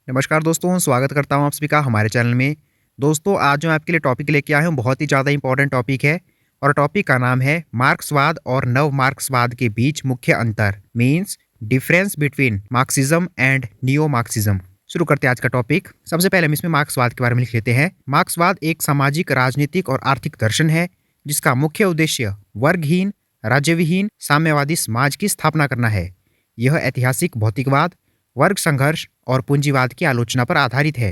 नमस्कार दोस्तों, स्वागत करता हूँ आप सभी का हमारे चैनल में। दोस्तों, आज जो मैं आपके लिए टॉपिक लेके आया हूँ बहुत ही ज़्यादा इम्पोर्टेंट टॉपिक है और टॉपिक का नाम है मार्क्सवाद और नव मार्क्सवाद के बीच मुख्य अंतर means difference between Marxism and neo Marxism. शुरू करते हैं आज का टॉपिक। सबसे पहले हम इसमें मार्क्सवाद के बारे में लिख लेते हैं। मार्क्सवाद एक सामाजिक, राजनीतिक और आर्थिक दर्शन है जिसका मुख्य उद्देश्य वर्गहीन, राज्यविहीन, साम्यवादी समाज की स्थापना करना है। यह ऐतिहासिक भौतिकवाद, वर्ग संघर्ष और पूंजीवाद की आलोचना पर आधारित है।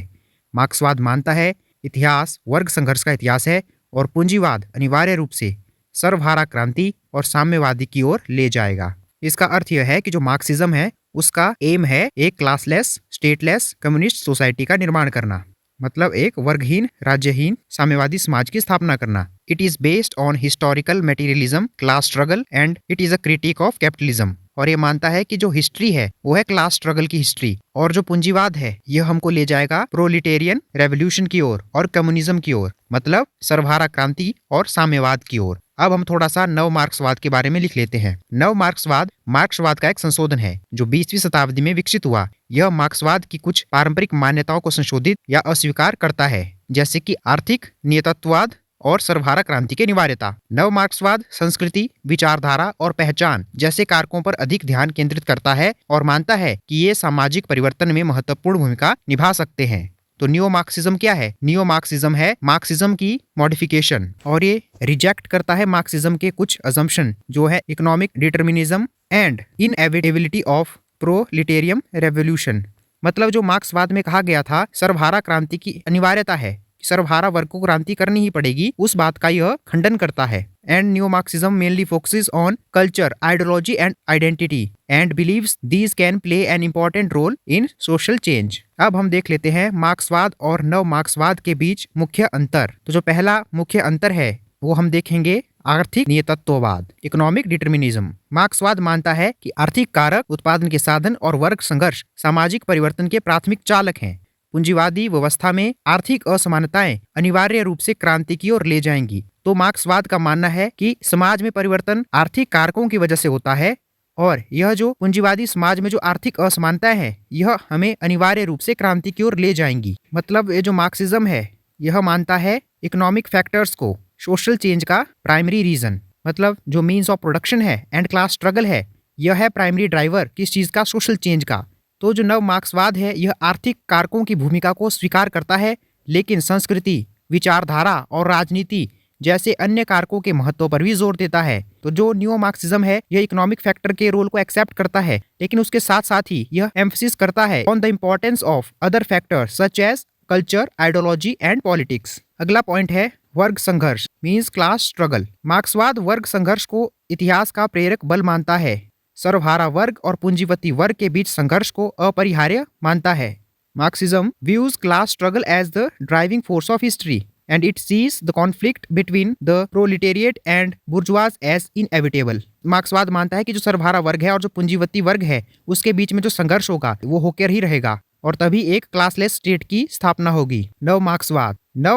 मार्क्सवाद मानता है इतिहास वर्ग संघर्ष का इतिहास है और पूंजीवाद अनिवार्य रूप से सर्वहारा क्रांति और साम्यवादी की ओर ले जाएगा। इसका अर्थ यह है कि जो मार्क्सिज्म है उसका एम है एक क्लासलेस, स्टेटलेस, कम्युनिस्ट सोसाइटी का निर्माण करना, मतलब एक वर्गहीन, राज्यहीन, साम्यवादी समाज की स्थापना करना। It is based on historical materialism, class struggle and it is a critic of capitalism. और ये मानता है कि जो हिस्ट्री है वो है क्लास स्ट्रगल की हिस्ट्री, और जो पूंजीवाद है यह हमको ले जाएगा प्रोलिटेरियन रेवोल्यूशन की ओर और कम्युनिज्म की ओर, मतलब सर्वहारा क्रांति और साम्यवाद की ओर। अब हम थोड़ा सा नव मार्क्सवाद के बारे में लिख लेते हैं। नव मार्क्सवाद मार्क्सवाद का एक संशोधन है जो 20वीं शताब्दी में विकसित हुआ। यह मार्क्सवाद की कुछ पारंपरिक मान्यताओं को संशोधित या अस्वीकार करता है, जैसे कि आर्थिक नियतत्ववाद और सर्वहारा क्रांति की अनिवार्यता। नव मार्क्सवाद संस्कृति, विचारधारा और पहचान जैसे कारकों पर अधिक ध्यान केंद्रित करता है और मानता है कि ये सामाजिक परिवर्तन में महत्वपूर्ण भूमिका निभा सकते हैं। तो नियो मार्क्सिज्म क्या है? नियो मार्क्सिज्म है मार्क्सिज्म की मॉडिफिकेशन, और ये रिजेक्ट करता है मार्क्सिज्म के कुछ अजम्पशन जो है economic determinism and inevitability of proletarian revolution. मतलब जो मार्क्सवाद में कहा गया था सर्वहारा क्रांति की अनिवार्यता है, सर्वहारा वर्ग को क्रांति करनी ही पड़ेगी, उस बात का यह खंडन करता है। And new Marxism mainly focuses on culture, ideology and identity and believes these can play an important role in social change. अब हम देख लेते हैं मार्क्सवाद और नव मार्क्सवाद के बीच मुख्य अंतर। तो जो पहला मुख्य अंतर है वो हम देखेंगे आर्थिक नियतत्ववाद, इकोनॉमिक डिटर्मिनिज्म। मार्क्सवाद मानता है कि आर्थिक कारक, उत्पादन के साधन और वर्ग संघर्ष सामाजिक परिवर्तन के प्राथमिक चालक हैं। पूंजीवादी व्यवस्था में आर्थिक असमानताएं अनिवार्य रूप से क्रांति की ओर ले जाएंगी। तो मार्क्सवाद का मानना है कि समाज में परिवर्तन आर्थिक कारकों की वजह से होता है, और यह जो पूंजीवादी समाज में जो आर्थिक असमानताएं हैं यह हमें अनिवार्य रूप से क्रांति की ओर ले जाएंगी। मतलब ये जो मार्क्सिज्म है यह मानता है इकोनॉमिक फैक्टर्स को सोशल चेंज का प्राइमरी रीजन, मतलब जो मीन्स ऑफ प्रोडक्शन है एंड क्लास स्ट्रगल है यह है प्राइमरी ड्राइवर किस चीज का? सोशल चेंज का। तो जो नव मार्क्सवाद है यह आर्थिक कारकों की भूमिका को स्वीकार करता है, लेकिन संस्कृति, विचारधारा और राजनीति जैसे अन्य कारकों के महत्व पर भी जोर देता है। तो जो न्यू मार्क्सिज्म है यह इकोनॉमिक फैक्टर के रोल को एक्सेप्ट करता है, लेकिन उसके साथ साथ ही यह एम्फसिस करता है on the importance of other factors such as culture, ideology and politics. अगला पॉइंट है वर्ग संघर्ष मीन्स क्लास स्ट्रगल। मार्क्सवाद वर्ग संघर्ष को इतिहास का प्रेरक बल मानता है। सर्वहारा वर्ग और पूंजीपति वर्ग के बीच संघर्ष को अपरिहार्य मानता है। Marxism views class struggle as the driving force of history and it sees the conflict between the proletariat and bourgeoisie as inevitable. मार्क्सवाद मानता है कि जो सर्वहारा वर्ग है और जो पूंजीपति वर्ग है उसके बीच में जो संघर्ष होगा वो होकर ही रहेगा, और तभी एक क्लासलेस स्टेट की स्थापना होगी। नव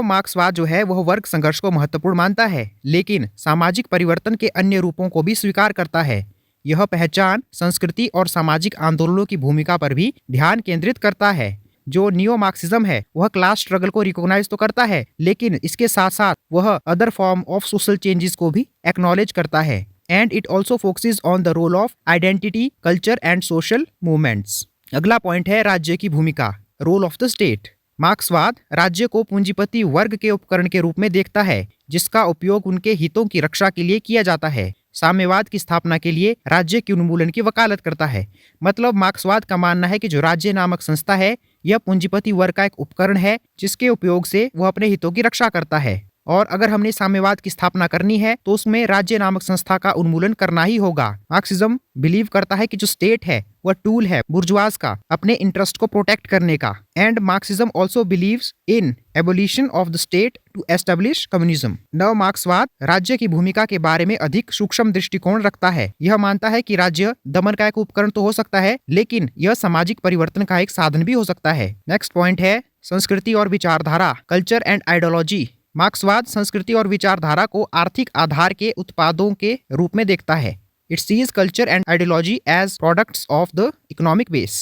मार्क्सवाद जो है वह वर्ग संघर्ष को महत्वपूर्ण मानता है, लेकिन सामाजिक परिवर्तन के अन्य रूपों को भी स्वीकार करता है। यह पहचान, संस्कृति और सामाजिक आंदोलनों की भूमिका पर भी ध्यान केंद्रित करता है। जो नियो मार्क्सिज्म है वह क्लास स्ट्रगल को रिकॉग्नाइज तो करता है, लेकिन इसके साथ साथ वह other form of social changes को भी एक्नॉलेज करता है। And it also focuses on the role of identity, culture and social movements. अगला पॉइंट है राज्य की भूमिका, रोल ऑफ द स्टेट। मार्क्सवाद राज्य को पूंजीपति वर्ग के उपकरण के रूप में देखता है जिसका उपयोग उनके हितों की रक्षा के लिए किया जाता है। साम्यवाद की स्थापना के लिए राज्य के उन्मूलन की वकालत करता है। मतलब मार्क्सवाद का मानना है कि जो राज्य नामक संस्था है यह पूंजीपति वर्ग का एक उपकरण है जिसके उपयोग से वह अपने हितों की रक्षा करता है, और अगर हमने साम्यवाद की स्थापना करनी है तो उसमें राज्य नामक संस्था का उन्मूलन करना ही होगा। मार्क्सिज्म बिलीव करता है कि जो स्टेट है वह टूल है बुर्जुआज का अपने इंटरेस्ट को प्रोटेक्ट करने का। And Marxism also believes in abolition of the state to establish communism. नव मार्क्सवाद राज्य की भूमिका के बारे में अधिक सूक्ष्म दृष्टिकोण रखता है। यह मानता है कि राज्य दमन का एक उपकरण तो हो सकता है, लेकिन यह सामाजिक परिवर्तन का एक साधन भी हो सकता है। नेक्स्ट पॉइंट है संस्कृति और विचारधारा, कल्चर एंड आइडियोलॉजी। मार्क्सवाद संस्कृति और विचारधारा को आर्थिक आधार के उत्पादों के रूप में देखता है। It sees culture and ideology as products of the economic base.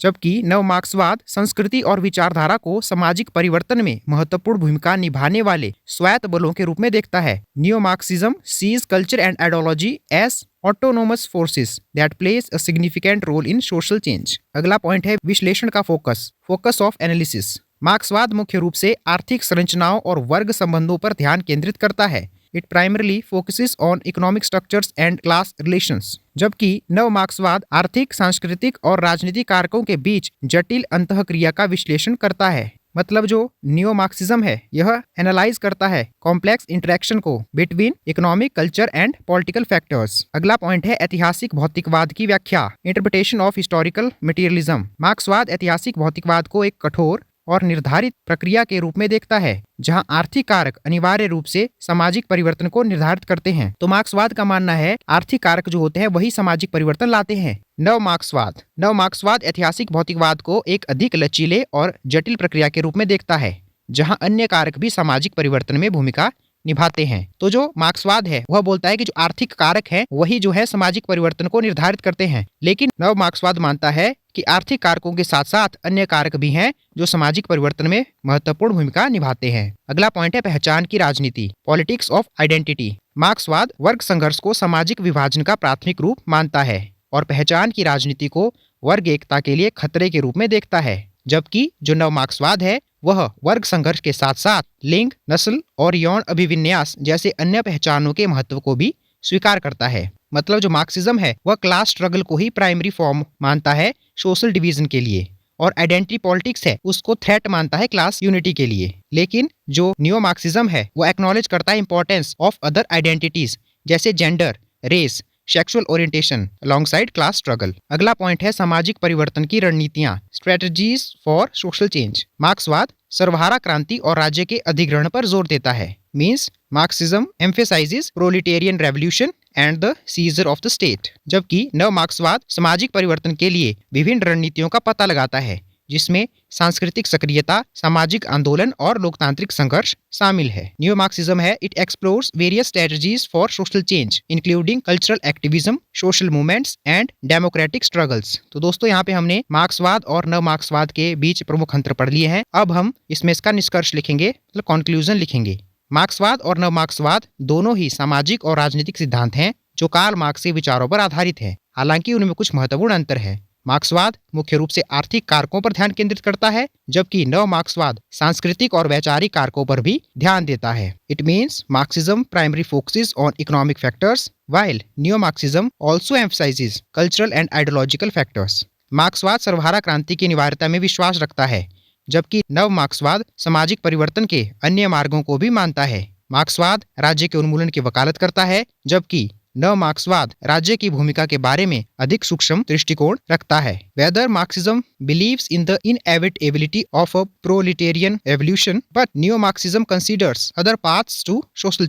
जबकि नव मार्क्सवाद संस्कृति और विचारधारा को सामाजिक परिवर्तन में महत्वपूर्ण भूमिका निभाने वाले स्वायत्त बलों के रूप में देखता है। Neo Marxism sees culture and ideology as autonomous forces that place a significant role in social change. अगला पॉइंट है विश्लेषण का फोकस ऑफ एनालिसिस। मार्क्सवाद मुख्य रूप से आर्थिक संरचनाओं और वर्ग संबंधों पर ध्यान केंद्रित करता है। It primarily focuses on economic structures and class relations. जबकि नव मार्क्सवाद आर्थिक, सांस्कृतिक और राजनीतिक कारकों के बीच जटिल अंतःक्रिया का विश्लेषण करता है। मतलब जो नियो मार्क्सिज्म है यह एनालाइज करता है कॉम्प्लेक्स इंटरेक्शन को between economic, culture and political factors. अगला पॉइंट है ऐतिहासिक भौतिकवाद की व्याख्या, इंटरप्रिटेशन ऑफ हिस्टोरिकल मटेरियलिज्म। मार्क्सवाद ऐतिहासिक भौतिकवाद को एक कठोर और निर्धारित प्रक्रिया के रूप में देखता है जहां आर्थिक कारक अनिवार्य रूप से सामाजिक परिवर्तन को निर्धारित करते हैं। तो मार्क्सवाद का मानना है आर्थिक कारक जो होते हैं वही सामाजिक परिवर्तन लाते हैं। नव मार्क्सवाद ऐतिहासिक भौतिकवाद को एक अधिक लचीले और जटिल प्रक्रिया के रूप में देखता है जहां अन्य कारक भी सामाजिक परिवर्तन में भूमिका निभाते हैं। तो जो मार्क्सवाद है वह बोलता है कि जो आर्थिक कारक है वही जो है सामाजिक परिवर्तन को निर्धारित करते हैं, लेकिन नव मार्क्सवाद मानता है कि आर्थिक कारकों के साथ साथ अन्य कारक भी हैं जो सामाजिक परिवर्तन में महत्वपूर्ण भूमिका निभाते हैं। अगला पॉइंट है पहचान की राजनीति, पॉलिटिक्स ऑफ आइडेंटिटी। मार्क्सवाद वर्ग संघर्ष को सामाजिक विभाजन का प्राथमिक रूप मानता है और पहचान की राजनीति को वर्ग एकता के लिए खतरे के रूप में देखता है। जबकि जो नव मार्क्सवाद है वह वर्ग संघर्ष के साथ साथ लिंग, नस्ल और यौन अभिविन्यास जैसे अन्य पहचानों के महत्व को भी स्वीकार करता है। मतलब जो मार्क्सिज्म है वह क्लास स्ट्रगल को ही प्राइमरी फॉर्म मानता है सोशल डिवीजन के लिए, और आइडेंटिटी पॉलिटिक्स है उसको थ्रेट मानता है क्लास यूनिटी के लिए। लेकिन जो नियो मार्क्सिज्म है वो एक्नॉलेज करता है इंपॉर्टेंस ऑफ अदर आइडेंटिटीज जैसे gender, race, sexual orientation alongside class struggle. अगला पॉइंट है सामाजिक परिवर्तन की रणनीतियां, स्ट्रेटजीज फॉर सोशल चेंज। मार्क्सवाद सर्वहारा क्रांति और राज्य के अधिग्रहण पर जोर देता है। Means Marxism emphasises proletarian revolution and the seizure of the state. जबकि नव मार्क्सवाद सामाजिक परिवर्तन के लिए विभिन्न रणनीतियों का पता लगाता है जिसमें सांस्कृतिक सक्रियता, सामाजिक आंदोलन और लोकतांत्रिक संघर्ष शामिल है। न्यू मार्क्सिज्म है it explores various strategies for social change including cultural activism, social movements and democratic struggles. तो दोस्तों यहाँ पे हमने मार्क्सवाद और नव मार्क्सवाद के बीच प्रमुख अंतर पढ़ लिए हैं। अब हम इसमें इसका निष्कर्ष लिखेंगे, मतलब कंक्लूजन लिखेंगे। मार्क्सवाद और नव मार्क्सवाद दोनों ही सामाजिक और राजनीतिक सिद्धांत हैं जो कार्ल मार्क्स के विचारों पर आधारित है। हालांकि उनमें कुछ महत्वपूर्ण अंतर है। मार्क्सवाद मुख्य रूप से आर्थिक कारकों पर ध्यान केंद्रित करता है, जबकि नव मार्क्सवाद सांस्कृतिक और वैचारिक कारकों पर भी ध्यान देता है। It means Marxism primary focuses on economic factors while neo-Marxism also emphasizes cultural and ideological factors। मार्क्सवाद सर्वहारा क्रांति की अनिवार्यता में विश्वास रखता है, जबकि नव मार्क्सवाद सामाजिक परिवर्तन के अन्य मार्गों को भी मानता है। मार्क्सवाद राज्य के उन्मूलन की वकालत करता है, जबकि नव मार्क्सवाद राज्य की भूमिका के बारे में अधिक सूक्ष्म दृष्टिकोण रखता है। Whether Marxism believes in the inevitability of a proletarian revolution, but neo-Marxism considers other paths to social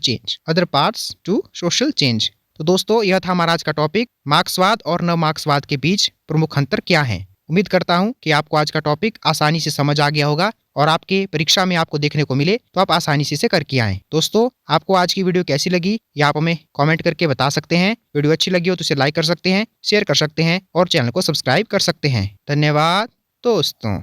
change। तो दोस्तों यह था हमारा आज का टॉपिक, मार्क्सवाद और नव मार्क्सवाद के बीच प्रमुख अंतर क्या है। उम्मीद करता हूं कि आपको आज का टॉपिक आसानी से समझ आ गया होगा और आपके परीक्षा में आपको देखने को मिले तो आप आसानी से इसे करके आएं। दोस्तों आपको आज की वीडियो कैसी लगी ये आप हमें कमेंट करके बता सकते हैं। वीडियो अच्छी लगी हो तो इसे लाइक कर सकते हैं, शेयर कर सकते हैं और चैनल को सब्सक्राइब कर सकते हैं। धन्यवाद दोस्तों।